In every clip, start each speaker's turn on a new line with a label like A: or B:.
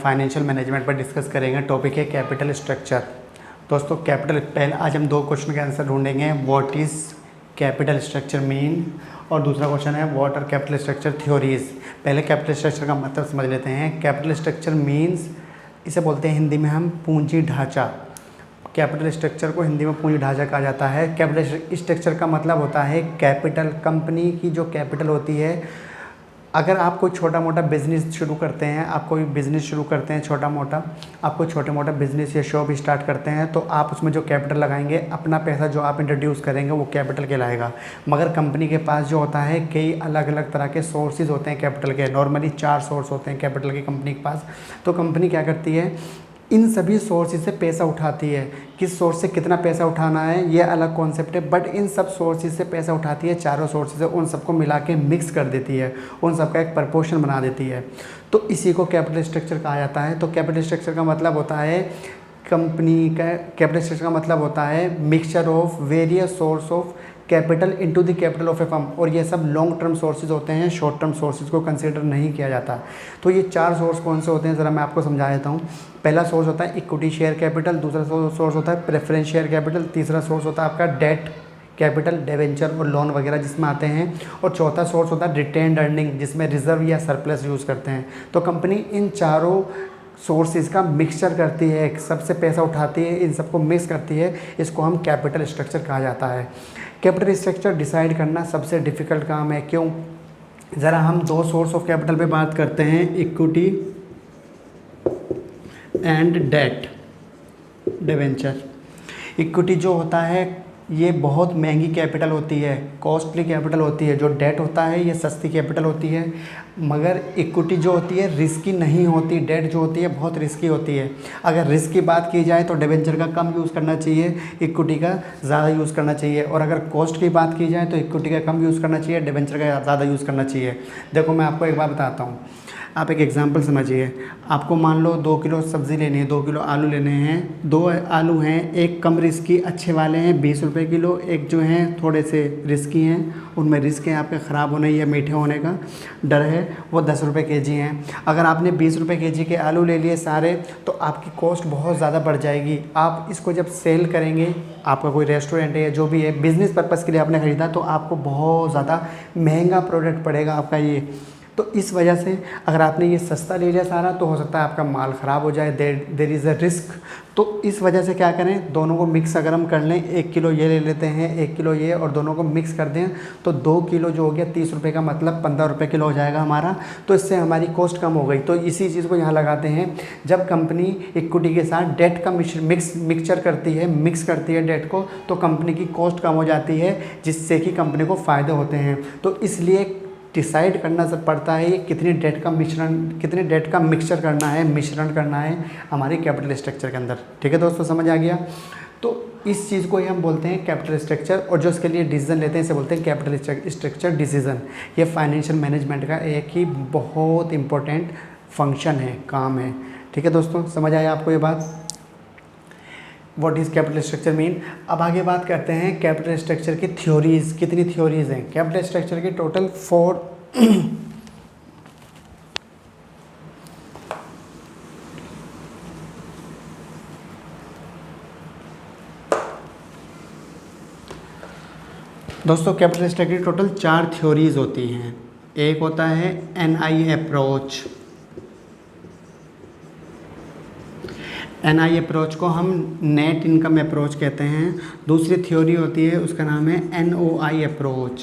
A: Financial management पर discuss करेंगे। Topic है कैपिटल स्ट्रक्चर। दोस्तों कैपिटल पहले आज हम दो क्वेश्चन के आंसर ढूंढेंगे। What is capital structure mean, और दूसरा क्वेश्चन है what are capital structure theories. पहले कैपिटल स्ट्रक्चर का मतलब समझ लेते हैं। कैपिटल स्ट्रक्चर मीन्स, इसे बोलते हैं हिंदी में हम पूंजी ढांचा। कैपिटल स्ट्रक्चर को हिंदी में पूंजी ढांचा कहा जाता है। कैपिटल स्ट्रक्चर का मतलब होता है कैपिटल, कंपनी की जो कैपिटल होती है। अगर आप कोई छोटा मोटा बिज़नेस शुरू करते हैं, आप कोई बिज़नेस शुरू करते हैं छोटा मोटा, आप कोई छोटे मोटा बिज़नेस या शॉप स्टार्ट करते हैं, तो आप उसमें जो कैपिटल लगाएंगे, अपना पैसा जो आप इंट्रोड्यूस करेंगे वो कैपिटल कहलाएगा। मगर कंपनी के पास जो होता है कई अलग अलग तरह के सोर्सेज होते हैं कैपिटल के। नॉर्मली 4 सोर्स होते हैं कैपिटल की कंपनी के पास। तो कंपनी क्या करती है, इन सभी सोर्सेज से पैसा उठाती है। किस सोर्स से कितना पैसा उठाना है ये अलग कॉन्सेप्ट है, बट इन सब सोर्सेज से पैसा उठाती है। चारों सोर्सेज से उन सबको मिला के मिक्स कर देती है, उन सबका एक प्रपोर्शन बना देती है। तो इसी को कैपिटल स्ट्रक्चर कहा जाता है। तो कैपिटल स्ट्रक्चर का मतलब होता है कंपनी का, कैपिटल स्ट्रक्चर का मतलब होता है mixture of various source of capital into the capital of A firm. और ये सब लॉन्ग टर्म सोर्सेज होते हैं, शॉर्ट टर्म सोर्सेज को कंसीडर नहीं किया जाता। तो ये 4 सोर्स कौन से होते हैं ज़रा मैं आपको समझा देता हूँ। पहला सोर्स होता है इक्विटी शेयर कैपिटल, दूसरा सोर्स होता है प्रेफरेंस शेयर कैपिटल, तीसरा सोर्स होता है आपका डेट कैपिटल, डिवेंचर और लोन वगैरह जिसमें आते हैं, और चौथा सोर्स होता है रिटेन्ड अर्निंग, जिसमें रिजर्व या सरप्लस यूज़ करते हैं। तो कंपनी इन चारों सोर्सेज का मिक्सचर करती है, सबसे पैसा उठाती है, इन सबको मिक्स करती है। इसको हम कैपिटल स्ट्रक्चर कहा जाता है। कैपिटल स्ट्रक्चर डिसाइड करना सबसे डिफ़िकल्ट काम है। क्यों? ज़रा हम 2 सोर्स ऑफ कैपिटल पे बात करते हैं, equity and debt debenture. Equity जो होता है ये बहुत महंगी कैपिटल होती है, कॉस्टली कैपिटल होती है। जो डेट होता है ये सस्ती कैपिटल होती है। मगर इक्विटी जो होती है रिस्की नहीं होती, डेट जो होती है बहुत रिस्की होती है। अगर रिस्क की बात की जाए तो डिवेंचर का कम यूज़ करना चाहिए, इक्विटी का ज़्यादा यूज़ करना चाहिए। और अगर कॉस्ट की बात की जाए तो इक्विटी का कम यूज़ करना चाहिए, डिवेंचर का ज़्यादा यूज़ करना चाहिए। देखो मैं आपको एक बात बताता हूँ, आप एक एग्जांपल समझिए। आपको मान लो 2 किलो सब्ज़ी लेनी है, 2 किलो आलू लेने हैं। 2 आलू हैं, एक कम रिस्की अच्छे वाले हैं 20 रुपये किलो, एक जो हैं थोड़े से रिस्की हैं, उनमें रिस्क है आपके ख़राब होने या मीठे होने का डर है, वो 10 रुपये केजी हैं। अगर आपने 20 रुपये केजी के आलू ले लिए सारे, तो आपकी कॉस्ट बहुत ज़्यादा बढ़ जाएगी। आप इसको जब सेल करेंगे, आपका कोई रेस्टोरेंट है या जो भी है, बिज़नेस पर्पज़ के लिए आपने ख़रीदा, तो आपको बहुत ज़्यादा महंगा प्रोडक्ट पड़ेगा आपका ये। तो इस वजह से अगर आपने ये सस्ता ले लिया सारा, तो हो सकता है आपका माल ख़राब हो जाए, देर इज़ अ रिस्क। तो इस वजह से क्या करें, दोनों को मिक्स अगर हम कर लें, 1 किलो ये ले लेते हैं, 1 किलो ये, और दोनों को मिक्स कर दें, तो 2 किलो जो हो गया 30 रुपये का, मतलब 15 रुपये किलो हो जाएगा हमारा। तो इससे हमारी कॉस्ट कम हो गई। तो इसी चीज़ को यहाँ लगाते हैं। जब कंपनी इक्विटी के साथ डेट का मिक्सचर करती है, मिक्स करती है डेट को, तो कंपनी की कॉस्ट कम हो जाती है, जिससे कि कंपनी को फ़ायदे होते हैं। तो इसलिए डिसाइड करना सब पड़ता है कितनी डेट का मिक्सचर करना है, मिश्रण करना है हमारे कैपिटल स्ट्रक्चर के अंदर। ठीक है दोस्तों, समझ आ गया? तो इस चीज़ को ही हम बोलते हैं कैपिटल स्ट्रक्चर, और जो इसके लिए डिसीजन लेते हैं इसे बोलते हैं कैपिटल स्ट्रक्चर डिसीजन। ये फाइनेंशियल मैनेजमेंट का एक ही बहुत इंपॉर्टेंट फंक्शन है, काम है। ठीक है दोस्तों, समझ आया आपको ये बात? What is capital structure mean. अब आगे बात करते हैं कैपिटल स्ट्रक्चर की थ्योरीज़। कितनी थ्योरीज़ हैं कैपिटल स्ट्रक्चर की? टोटल 4। दोस्तों कैपिटल स्ट्रक्चर की टोटल 4 थ्योरीज़ होती हैं। एक होता है NI अप्रोच। NI अप्रोच को हम नेट इनकम अप्रोच कहते हैं। दूसरी थ्योरी होती है, उसका नाम है NOI अप्रोच।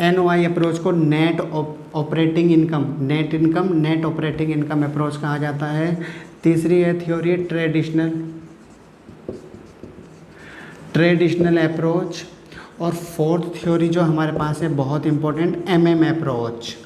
A: NOI अप्रोच को net operating income, net operating income approach कहा जाता है। तीसरी है थ्योरी ट्रेडिशनल अप्रोच। और फोर्थ थ्योरी जो हमारे पास है बहुत इंपॉर्टेंट, MM अप्रोच।